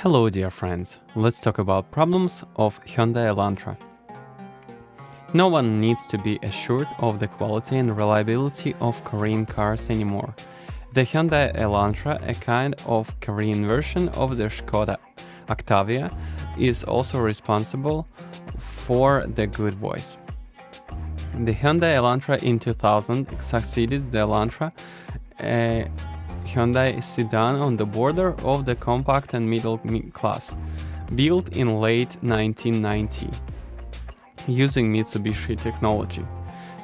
Hello dear friends, let's talk about problems of Hyundai Elantra. No one needs to be assured of the quality and reliability of Korean cars anymore. The Hyundai Elantra, a kind of Korean version of the Skoda Octavia, is also responsible for the good voice. The Hyundai Elantra in 2000 succeeded the Elantra, a Hyundai sedan on the border of the compact and middle class, built in late 1990 using Mitsubishi technology.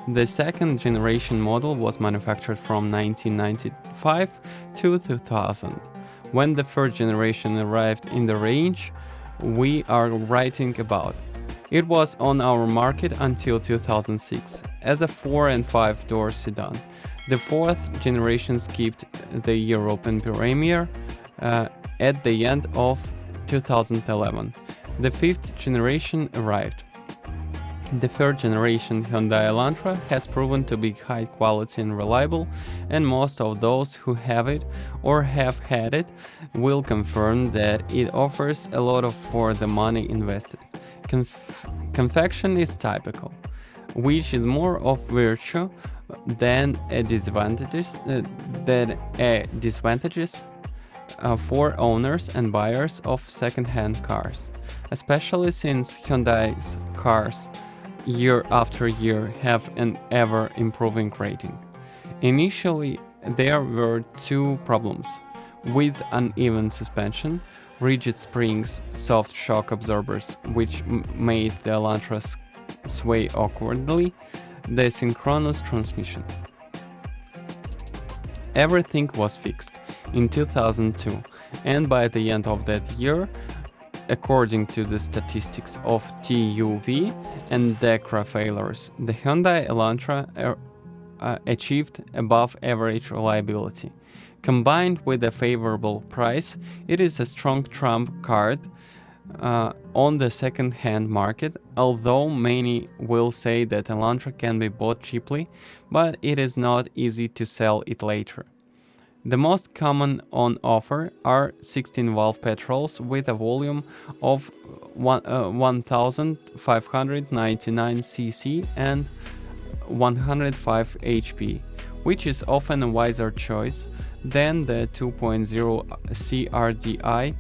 The second generation model was manufactured from 1995 to 2000. When the third generation arrived in the range we are writing about, it was on our market until 2006 as a 4 and 5 door sedan. The fourth generation skipped the European premiere at the end of 2011. The fifth generation arrived. The third generation Hyundai Elantra has proven to be high quality and reliable, and most of those who have it or have had it will confirm that it offers a lot for the money invested. Confection is typical, which is more of virtue than a disadvantages for owners and buyers of second-hand cars, especially since Hyundai's cars year after year have an ever-improving rating. Initially, there were two problems: with uneven suspension, rigid springs, soft shock absorbers which made the Elantra sway awkwardly, the synchronous transmission. Everything was fixed in 2002, and by the end of that year, according to the statistics of TUV and DEKRA failures, the Hyundai Elantra achieved above average reliability. Combined with a favorable price, it is a strong trump card on the second-hand market, although many will say that Elantra can be bought cheaply, but it is not easy to sell it later. The most common on offer are 16-valve petrols with a volume of 1599 cc and 105 HP, which is often a wiser choice than the 2.0 CRDI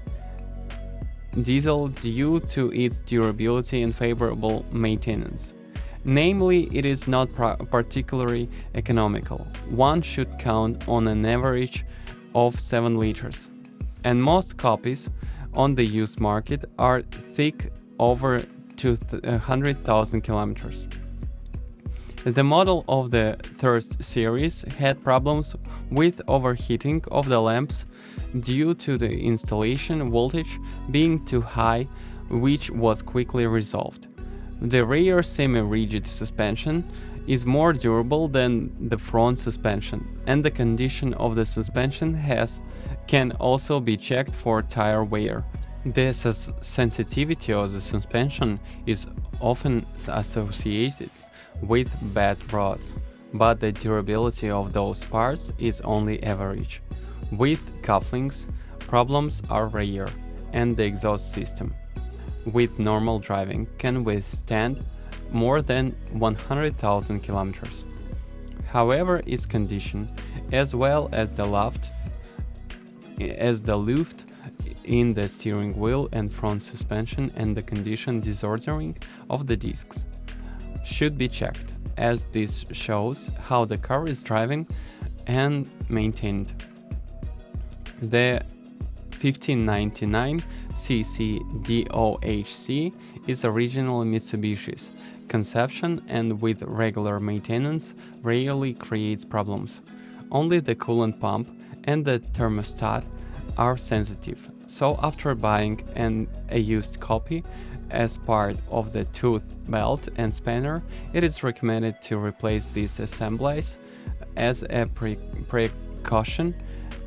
diesel due to its durability and favorable maintenance. Namely, it is not particularly economical. One should count on an average of 7 liters, and most copies on the used market are thick over 200,000 kilometers. The model of the third series had problems with overheating of the lamps due to the installation voltage being too high, which was quickly resolved. The rear semi-rigid suspension is more durable than the front suspension, and the condition of the suspension can also be checked for tire wear. The sensitivity of the suspension is often associated with bad rods, but the durability of those parts is only average. With couplings, problems are rare, and the exhaust system, with normal driving, can withstand more than 100,000 kilometers. However, its condition, as well as the luft in the steering wheel and front suspension and the condition disordering of the discs, should be checked, as this shows how the car is driving and maintained. The 1599 cc DOHC is originally Mitsubishi's conception, and with regular maintenance rarely creates problems. Only the coolant pump and the thermostat are sensitive, so after buying a used copy as part of the tooth belt and spanner, it is recommended to replace these assemblies as a precaution,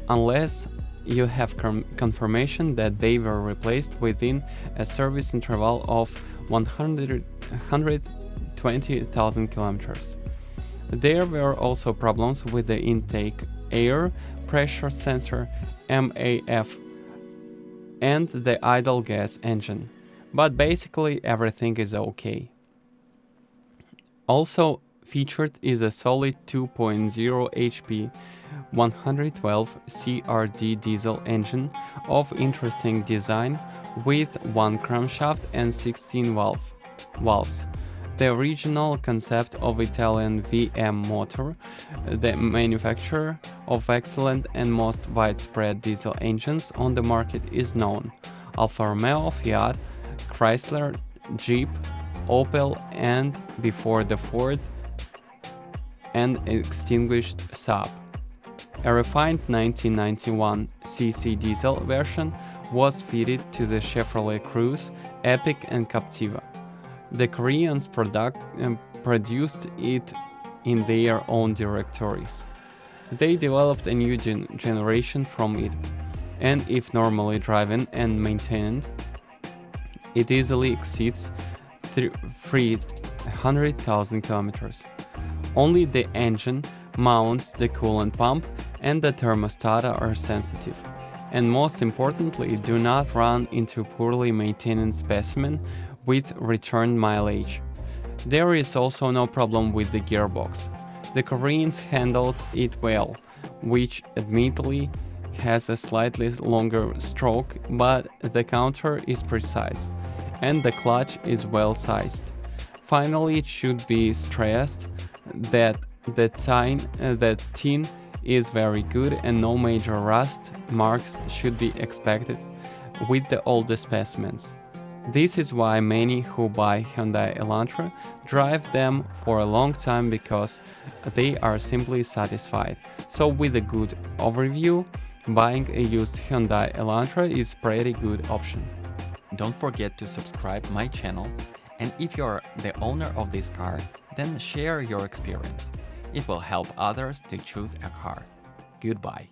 unless you have confirmation that they were replaced within a service interval of 120,000 kilometers. There were also problems with the intake air pressure sensor MAF and the idle gas engine, but basically everything is okay. Also featured is a solid 2.0 HP 112 CRD diesel engine of interesting design with one crankshaft and 16 valves. The original concept of Italian VM motor, the manufacturer of excellent and most widespread diesel engines on the market, is known: Alfa Romeo, Fiat, Chrysler, Jeep, Opel, and before the Ford and extinguished Saab. A refined 1991 cc diesel version was fitted to the Chevrolet Cruze, Epic, and Captiva. The Koreans produced it in their own directories. They developed a new generation from it, and if normally driven and maintained, it easily exceeds 300,000 kilometers. Only the engine, mounts, the coolant pump, and the thermostat are sensitive, and most importantly, do not run into poorly maintained specimen with return mileage. There is also no problem with the gearbox. The Koreans handled it well, which admittedly has a slightly longer stroke, but the counter is precise, and the clutch is well sized. Finally, it should be stressed that the tin is very good and no major rust marks should be expected with the older specimens. This is why many who buy Hyundai Elantra drive them for a long time, because they are simply satisfied. So with a good overview, buying a used Hyundai Elantra is pretty good option. Don't forget to subscribe my channel, and if you're the owner of this car, then share your experience. It will help others to choose a car. Goodbye.